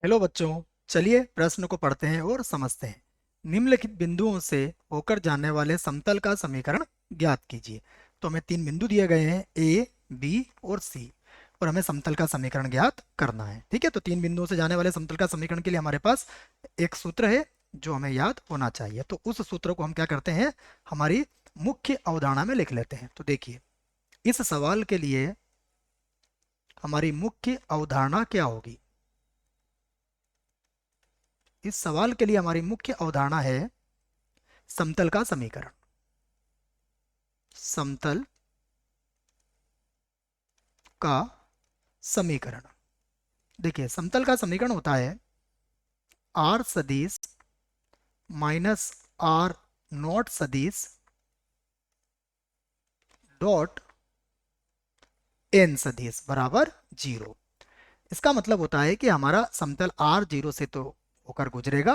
Hello बच्चों, चलिए प्रश्न को पढ़ते हैं और समझते हैं। निम्नलिखित बिंदुओं से होकर जाने वाले समतल का समीकरण ज्ञात कीजिए। तो हमें तीन बिंदु दिए गए हैं, ए, बी और सी, और हमें समतल का समीकरण ज्ञात करना है। ठीक है, तो तीन बिंदुओं से जाने वाले समतल का समीकरण के लिए हमारे पास एक सूत्र है जो हमें याद होना चाहिए। तो उस सूत्र को हम क्या करते हैं, हमारी मुख्य अवधारणा में लिख लेते हैं। तो देखिए, इस सवाल के लिए हमारी मुख्य अवधारणा क्या होगी। इस सवाल के लिए हमारी मुख्य अवधारणा है समतल का समीकरण। समतल का समीकरण, देखिए समतल का समीकरण होता है आर सदिश माइनस आर नॉट सदिश डॉट एन सदिश बराबर जीरो। इसका मतलब होता है कि हमारा समतल आर जीरो से तो होकर गुजरेगा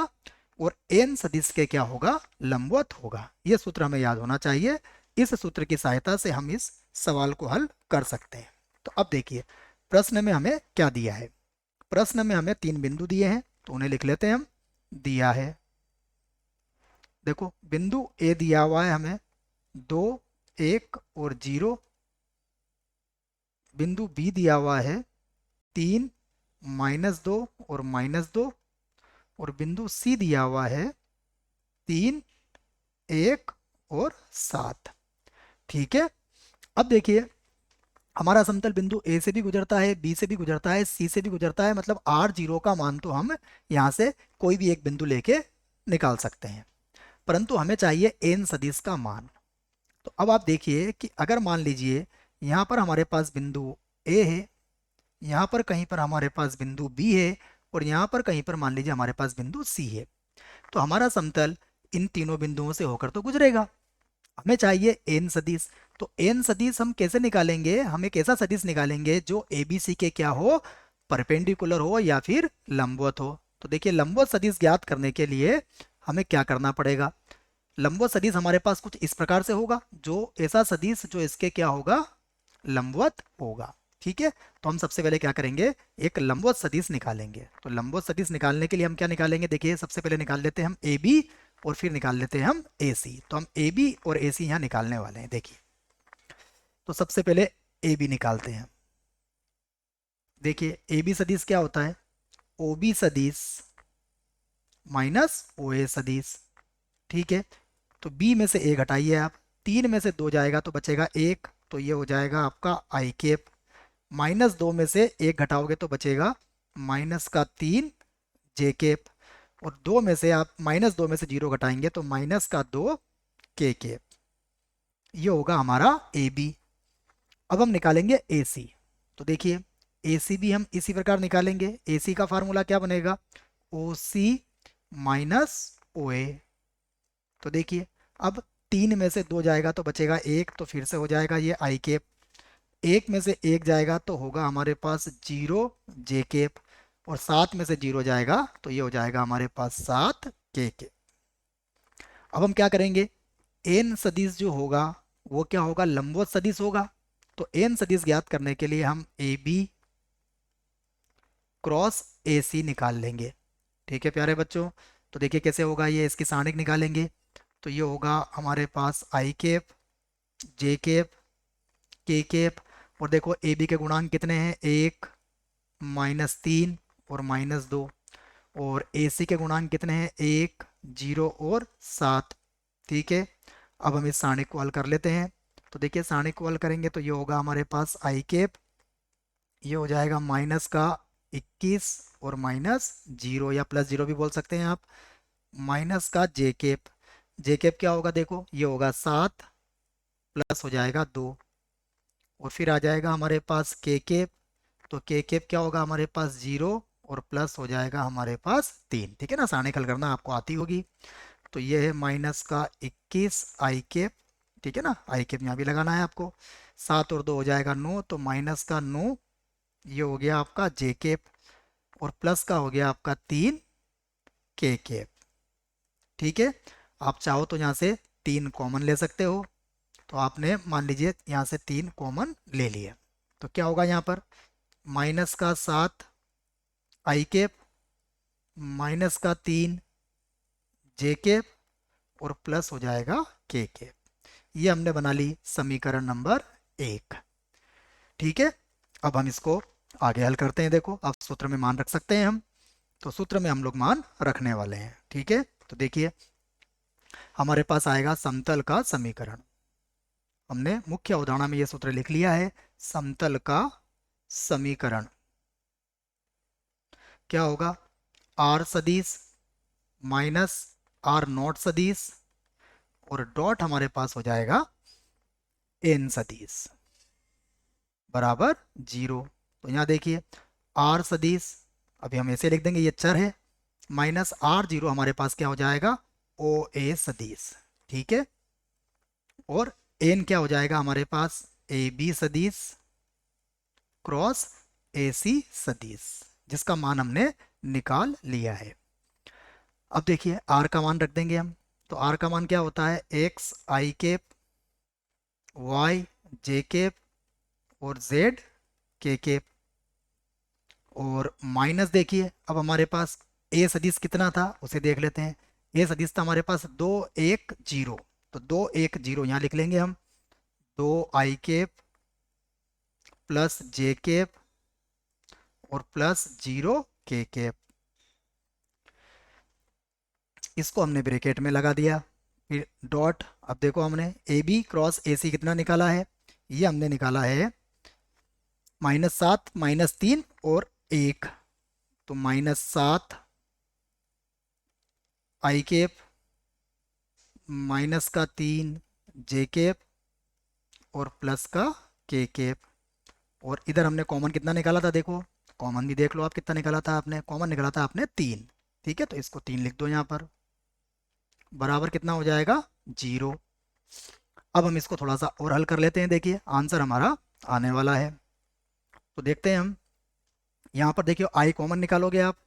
और एन सदिश के क्या होगा, लंबवत होगा। यह सूत्र हमें याद होना चाहिए। इस सूत्र की सहायता से हम इस सवाल को हल कर सकते हैं। तो अब देखिए, प्रश्न में हमें क्या दिया है। प्रश्न में हमें तीन बिंदु दिए हैं, तो उन्हें लिख लेते हैं हम। दिया है, देखो बिंदु ए दिया हुआ है हमें 2, 1 और 0। बिंदु बी दिया हुआ है 3, -2 और -2। और बिंदु सी दिया हुआ है 3, 1 और 7। ठीक है, अब देखिए, हमारा समतल बिंदु ए से भी गुजरता है, बी से भी गुजरता है, सी से भी गुजरता है। मतलब आर जीरो का मान तो हम यहाँ से कोई भी एक बिंदु लेके निकाल सकते हैं, परंतु हमें चाहिए एन सदिश का मान। तो अब आप देखिए कि अगर मान लीजिए यहाँ पर हमारे पास बिंदु ए है, यहाँ पर कहीं पर हमारे पास बिंदु बी है, और यहाँ पर कहीं पर मान लीजिए हमारे पास बिंदु सी है, तो हमारा समतल इन तीनों बिंदुओं से होकर तो गुजरेगा। हमें चाहिए एन सदिश। तो एन सदिश हम कैसे निकालेंगे, हम एक ऐसा सदिश निकालेंगे जो ए बी सी के क्या हो, परपेंडिकुलर हो या फिर लंबवत हो। तो देखिए, लंबवत सदिश ज्ञात करने के लिए हमें क्या करना पड़ेगा। लंबवत सदिश हमारे पास कुछ इस प्रकार से होगा, जो ऐसा सदिश जो इसके क्या होगा, लंबवत होगा। ठीक है, तो हम सबसे पहले क्या करेंगे, एक लंबवत सदिश निकालेंगे। तो लंबवत सदिश निकालने के लिए हम क्या निकालेंगे, देखिए सबसे पहले निकाल लेते हैं हम ए बी, और फिर निकाल लेते हैं हम ए सी। तो हम ए बी और ए सी यहाँ निकालने वाले हैं। देखिए, तो सबसे पहले ए बी निकालते हैं। देखिए, ए बी सदिश क्या होता है, ओ बी सदिश माइनस ओ ए सदिश। ठीक है, तो बी में से ए घटाइए आप, 3 में से 2 जाएगा तो बचेगा 1, तो ये हो जाएगा आपका आई कैप। -2 में से 1 घटाओगे तो बचेगा -3 जे कैप। और 2 में से आप -2 में से 0 घटाएंगे तो -2 के कैप। ये होगा हमारा ए बी। अब हम निकालेंगे ए सी। तो देखिए, ए सी भी हम इसी प्रकार निकालेंगे। ए सी का फार्मूला क्या बनेगा, ओ सी माइनस ओ ए। तो देखिए, अब 3 में से 2 जाएगा तो बचेगा 1, तो फिर से हो जाएगा ये आई कैप। 1 में से 1 जाएगा तो होगा हमारे पास 0 जे कैप। और 7 में से 0 जाएगा तो ये हो जाएगा हमारे पास 7 के कैप। अब हम क्या करेंगे, एन सदिश जो होगा वो क्या होगा, लंबवत सदिश होगा। तो एन सदिश ज्ञात करने के लिए हम ए बी क्रॉस ए सी निकाल लेंगे। ठीक है प्यारे बच्चों, तो देखिए कैसे होगा ये, इसकी सारणिक निकालेंगे। तो ये होगा हमारे पास आई कैप, जे कैप, के कैप। और देखो ए बी के गुणांक कितने हैं, 1, -3 और -2। और ए सी के गुणांक कितने हैं, 1, 0 और 7। ठीक है, अब हम इस सारणी को हल कर लेते हैं। तो देखिए, सारणी को हल करेंगे तो ये होगा हमारे पास आई कैप, ये हो जाएगा माइनस का 21 और -0 या +0 भी बोल सकते हैं आप, माइनस का जे कैप। जे कैप क्या होगा, देखो ये होगा 7 प्लस हो जाएगा 2। और फिर आ जाएगा हमारे पास के कैप। तो के कैप क्या होगा हमारे पास 0, और प्लस हो जाएगा हमारे पास 3। ठीक है ना, सारणी हल करना आपको आती होगी। तो ये है माइनस का 21 आई कैप। ठीक है ना, आई कैप यहाँ भी लगाना है आपको। 7 और 2 हो जाएगा 9, तो माइनस का 9, ये हो गया आपका जे कैप। और प्लस का हो गया आपका 3 के कैप। ठीक है, आप चाहो तो यहाँ से 3 कॉमन ले सकते हो। तो आपने मान लीजिए यहाँ से 3 कॉमन ले लिए, तो क्या होगा यहाँ पर, -7 आई कैप माइनस का 3 जे केप और प्लस हो जाएगा के केप। ये हमने बना ली समीकरण नंबर 1। ठीक है, अब हम इसको आगे हल करते हैं। देखो अब सूत्र में मान रख सकते हैं हम, तो सूत्र में हम लोग मान रखने वाले हैं। ठीक है, तो देखिए हमारे पास आएगा समतल का समीकरण। हमने मुख्य अवधारणा में यह सूत्र लिख लिया है, समतल का समीकरण क्या होगा, आर सदिश माइनस आर नॉट सदिश और डॉट हमारे पास हो जाएगा एन सदिश बराबर 0। तो यहाँ देखिए आर सदिश, अभी हम ऐसे लिख देंगे, ये चर है, माइनस आर जीरो हमारे पास क्या हो जाएगा, ओ ए सदिश। ठीक है, और एन क्या हो जाएगा हमारे पास, ए बी सदिश क्रॉस ए सी सदिश, जिसका मान हमने निकाल लिया है। अब देखिए आर का मान रख देंगे हम, तो आर का मान क्या होता है, एक्स आई केप वाई जे केप और जेड के केप। और माइनस देखिए अब हमारे पास ए सदिश कितना था उसे देख लेते हैं। ए सदिश था हमारे पास 2 1 0, तो 2 1 0 यहाँ लिख लेंगे हम, 2 आई केप प्लस जे केप और प्लस 0 के केप। इसको हमने ब्रैकेट में लगा दिया, फिर डॉट। अब देखो हमने ए बी क्रॉस ए सी कितना निकाला है, ये हमने निकाला है -7 -3 और 1, तो -7 आई केप माइनस का 3 जे केप और प्लस का के केप। और इधर हमने कॉमन कितना निकाला था, देखो कॉमन भी देख लो आप कितना निकाला था आपने, कॉमन निकाला था आपने 3। ठीक है, तो इसको 3 लिख दो यहाँ पर, बराबर कितना हो जाएगा 0। अब हम इसको थोड़ा सा और हल कर लेते हैं। देखिए आंसर हमारा आने वाला है, तो देखते हैं हम। यहाँ पर देखिए आई कॉमन निकालोगे आप,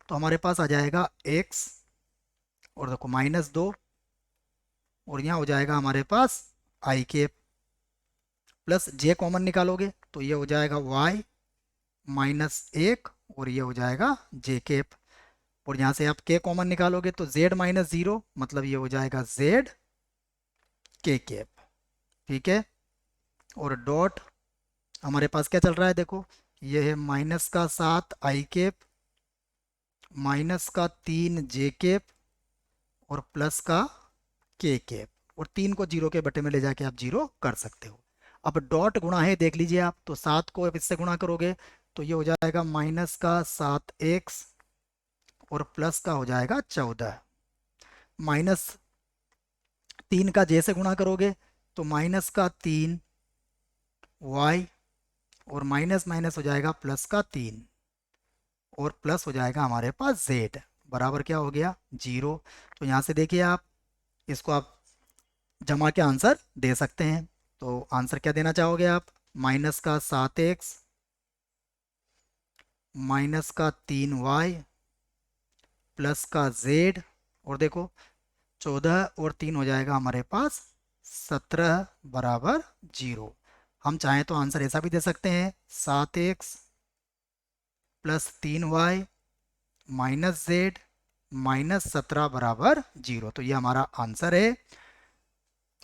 तो हमारे पास आ जाएगा x और देखो -2 और यहाँ हो जाएगा हमारे पास आई केप, प्लस जे कॉमन निकालोगे तो ये हो जाएगा y -1 और ये हो जाएगा जे केप। और यहाँ से आप के कॉमन निकालोगे तो z -0 मतलब ये हो जाएगा z के केप। ठीक है, और डॉट हमारे पास क्या चल रहा है, देखो ये है -7 आई केप -3 जे केप और प्लस का के केप, और 3 को 0 के बटे में ले जाके आप 0 कर सकते हो। अब डॉट गुणा है, देख लीजिए आप, तो 7 को अब इससे गुणा करोगे तो ये हो जाएगा -7x और प्लस का हो जाएगा 14, -3 का जे से गुणा करोगे तो -3y और माइनस माइनस हो जाएगा प्लस का 3 और प्लस हो जाएगा हमारे पास z बराबर क्या हो गया 0। तो यहाँ से देखिए आप इसको आप जमा के आंसर दे सकते हैं। तो आंसर क्या देना चाहोगे आप, -7x -3y प्लस का z, और देखो 14 और 3 हो जाएगा हमारे पास 17 बराबर 0। हम चाहें तो आंसर ऐसा भी दे सकते हैं, 7x +3y -z -17 बराबर 0। तो ये हमारा आंसर है।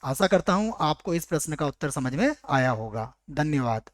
आशा करता हूँ आपको इस प्रश्न का उत्तर समझ में आया होगा। धन्यवाद।